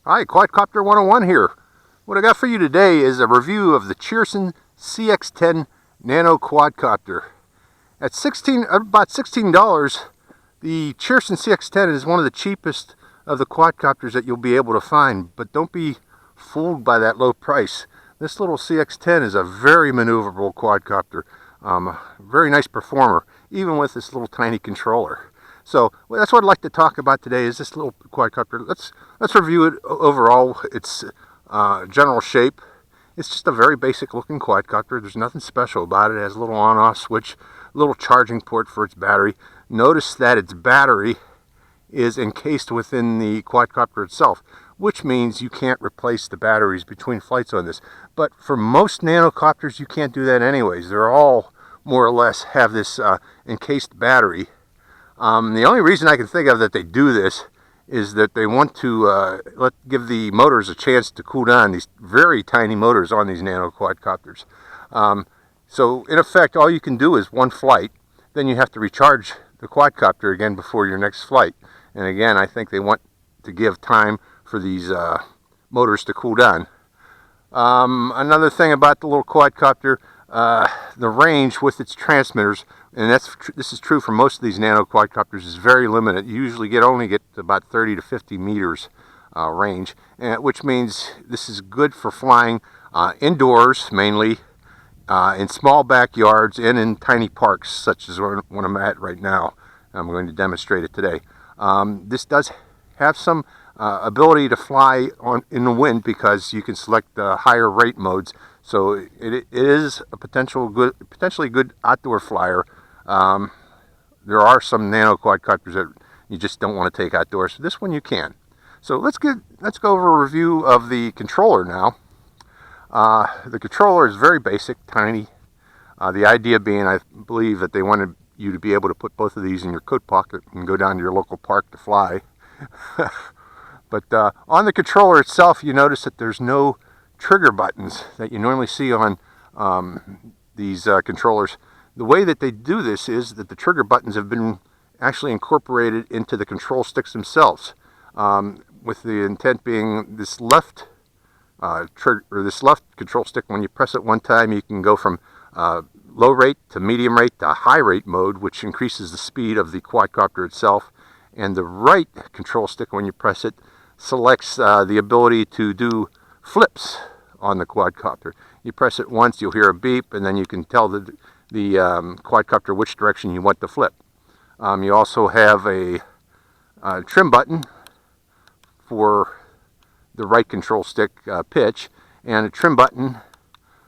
Hi, Quadcopter 101 here. What I got for you today is a review of the Cheerson CX10 Nano Quadcopter. At about $16, the Cheerson CX10 is one of the cheapest of the quadcopters that you'll be able to find, but don't be fooled by that low price. This little CX10 is a very maneuverable quadcopter, very nice performer, even with this little tiny controller. So that's what I'd like to talk about today, is this little quadcopter. Let's review it overall, its general shape. It's just a very basic looking quadcopter. There's nothing special about it. It has a little on-off switch, a little charging port for its battery. Notice that its battery is encased within the quadcopter itself, which means you can't replace the batteries between flights on this. But for most nanocopters, you can't do that anyways. They're all more or less have this encased battery. The only reason I can think of that they do this is that they want to give the motors a chance to cool down, these very tiny motors on these nano quadcopters. So in effect, all you can do is one flight, then you have to recharge the quadcopter again before your next flight. And again, I think they want to give time for these motors to cool down. Another thing about the little quadcopter, the range with its transmitters, and this is true for most of these nano quadcopters, is very limited. You usually only get about 30 to 50 meters range, which means this is good for flying indoors mainly, in small backyards and in tiny parks such as one I'm at right now. I'm going to demonstrate it today. This does have some ability to fly in the wind because you can select higher rate modes. So it is a potentially good outdoor flyer. There are some nano quadcopters that you just don't want to take outdoors. So this one you can. So let's go over a review of the controller now. The controller is very basic, tiny. The idea being, I believe, that they wanted you to be able to put both of these in your coat pocket and go down to your local park to fly. But on the controller itself, you notice that there's no trigger buttons that you normally see on these controllers. The way that they do this is that the trigger buttons have been actually incorporated into the control sticks themselves, with the intent being this left control stick. When you press it one time, you can go from low rate to medium rate to high rate mode, which increases the speed of the quadcopter itself. And the right control stick, when you press it, selects the ability to do flips on the quadcopter. You press it once, you'll hear a beep, and then you can tell the quadcopter which direction you want to flip. You also have a trim button for the right control stick pitch, and a trim button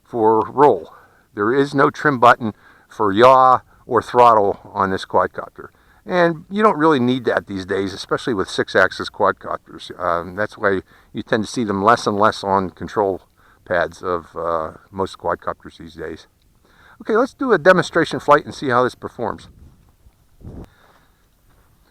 for roll. There is no trim button for yaw or throttle on this quadcopter. And you don't really need that these days, especially with 6-axis quadcopters. That's why you tend to see them less and less on control pads of most quadcopters these days. Okay, let's do a demonstration flight and see how this performs.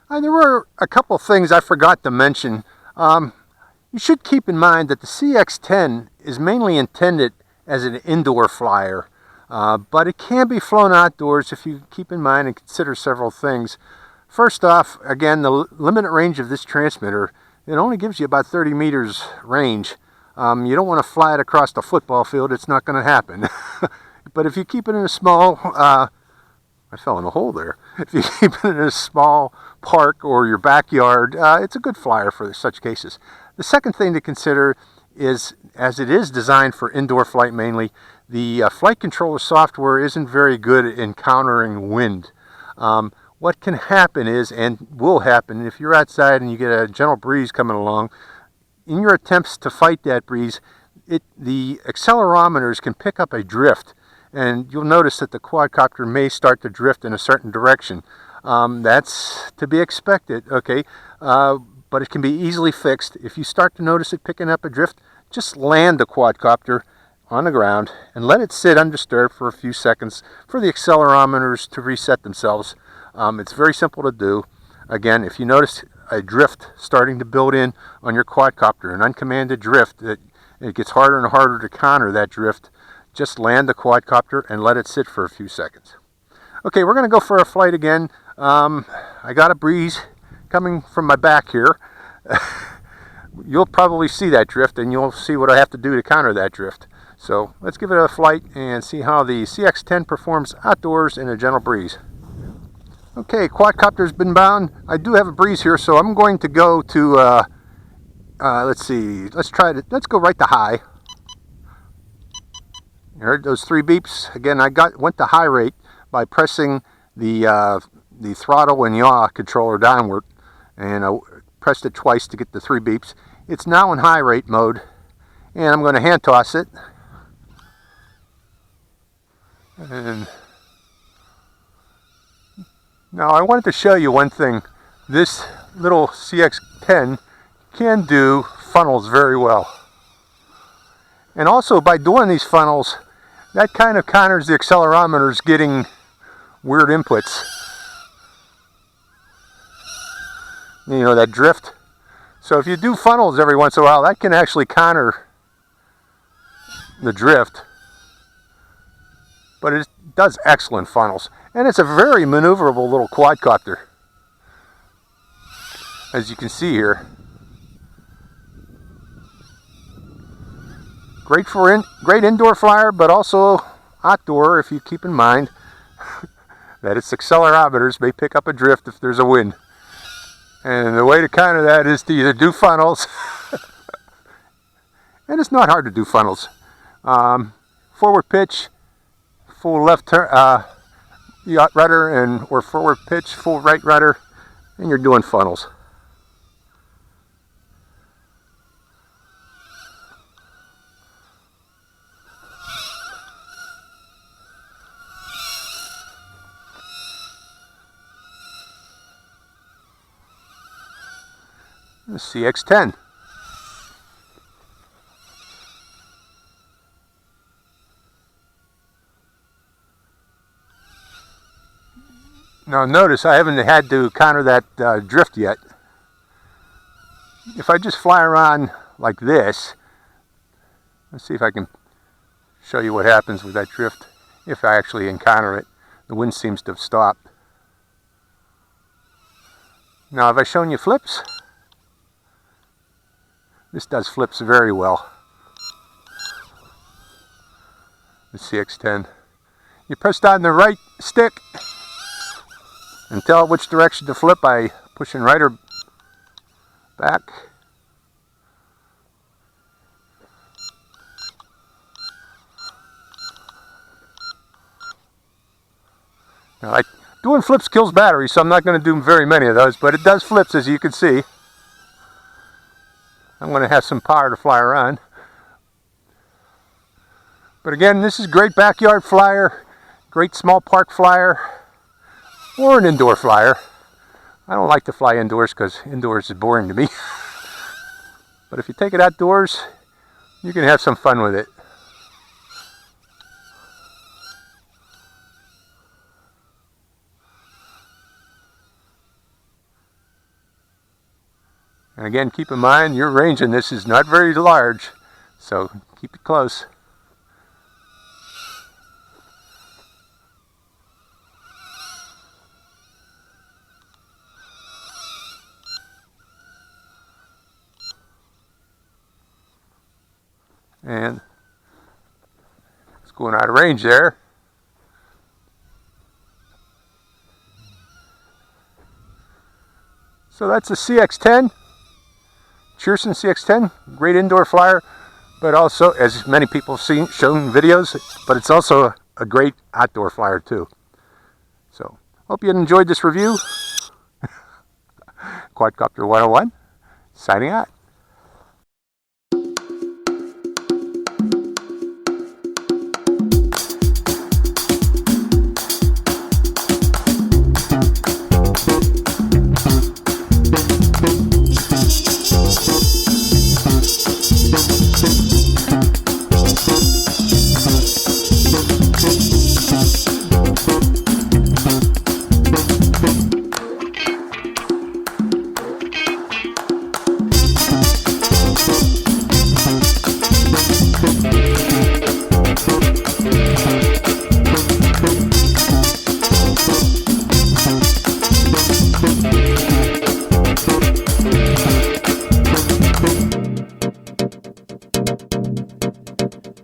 There were a couple things I forgot to mention. You should keep in mind that the CX10 is mainly intended as an indoor flyer, but it can be flown outdoors if you keep in mind and consider several things. First off, again, the limited range of this transmitter, it only gives you about 30 meters range. You don't want to fly it across the football field. It's not going to happen. But if you keep it in a small, I fell in a hole there. If you keep it in a small park or your backyard, it's a good flyer for such cases. The second thing to consider is, as it is designed for indoor flight mainly, the flight controller software isn't very good at encountering wind. What can happen is, and will happen, if you're outside and you get a gentle breeze coming along, in your attempts to fight that breeze, the accelerometers can pick up a drift, and you'll notice that the quadcopter may start to drift in a certain direction. That's to be expected, okay, but it can be easily fixed. If you start to notice it picking up a drift, just land the quadcopter on the ground and let it sit undisturbed for a few seconds for the accelerometers to reset themselves. It's very simple to do. Again, if you notice a drift starting to build in on your quadcopter, an uncommanded drift, it gets harder and harder to counter that drift, just land the quadcopter and let it sit for a few seconds. Okay, we're going to go for a flight again. I got a breeze coming from my back here. you'll probably see that drift, and you'll see what I have to do to counter that drift. So let's give it a flight and see how the CX10 performs outdoors in a gentle breeze. Okay, quadcopter's been bound. I do have a breeze here, so I'm going to go to, let's see, let's go right to high. You heard those 3 beeps? Again, I went to high rate by pressing the throttle and yaw controller downward, and I pressed it twice to get the 3 beeps. It's now in high rate mode, and I'm going to hand toss it. And now I wanted to show you one thing. This little CX10 can do funnels very well. And also by doing these funnels, that kind of counters the accelerometers getting weird inputs. You know, that drift. So if you do funnels every once in a while, that can actually counter the drift. But it does excellent funnels. And it's a very maneuverable little quadcopter, as you can see here. Great for great indoor flyer, but also outdoor, if you keep in mind that its accelerometers may pick up a drift if there's a wind. And the way to counter that is to either do funnels, and it's not hard to do funnels. Forward pitch, full left turn, rudder, or forward pitch, full right rudder, and you're doing funnels. The CX10. Now notice I haven't had to counter that drift yet. If I just fly around like this, let's see if I can show you what happens with that drift if I actually encounter it. The wind seems to have stopped. Now have I shown you flips? This does flips very well. The CX10. You press down the right stick and tell it which direction to flip by pushing right or back. Now, doing flips kills battery, so I'm not going to do very many of those, but it does flips, as you can see. I'm going to have some power to fly around. But again, this is great backyard flyer, great small park flyer, or an indoor flyer. I don't like to fly indoors because indoors is boring to me. But if you take it outdoors, you can have some fun with it. And again, keep in mind, your range in this is not very large, so keep it close. And it's going out of range there. So that's the CX10. Cheerson CX10, great indoor flyer, but also, as many people have shown videos, but it's also a great outdoor flyer too. So, hope you enjoyed this review. Quadcopter 101, signing out.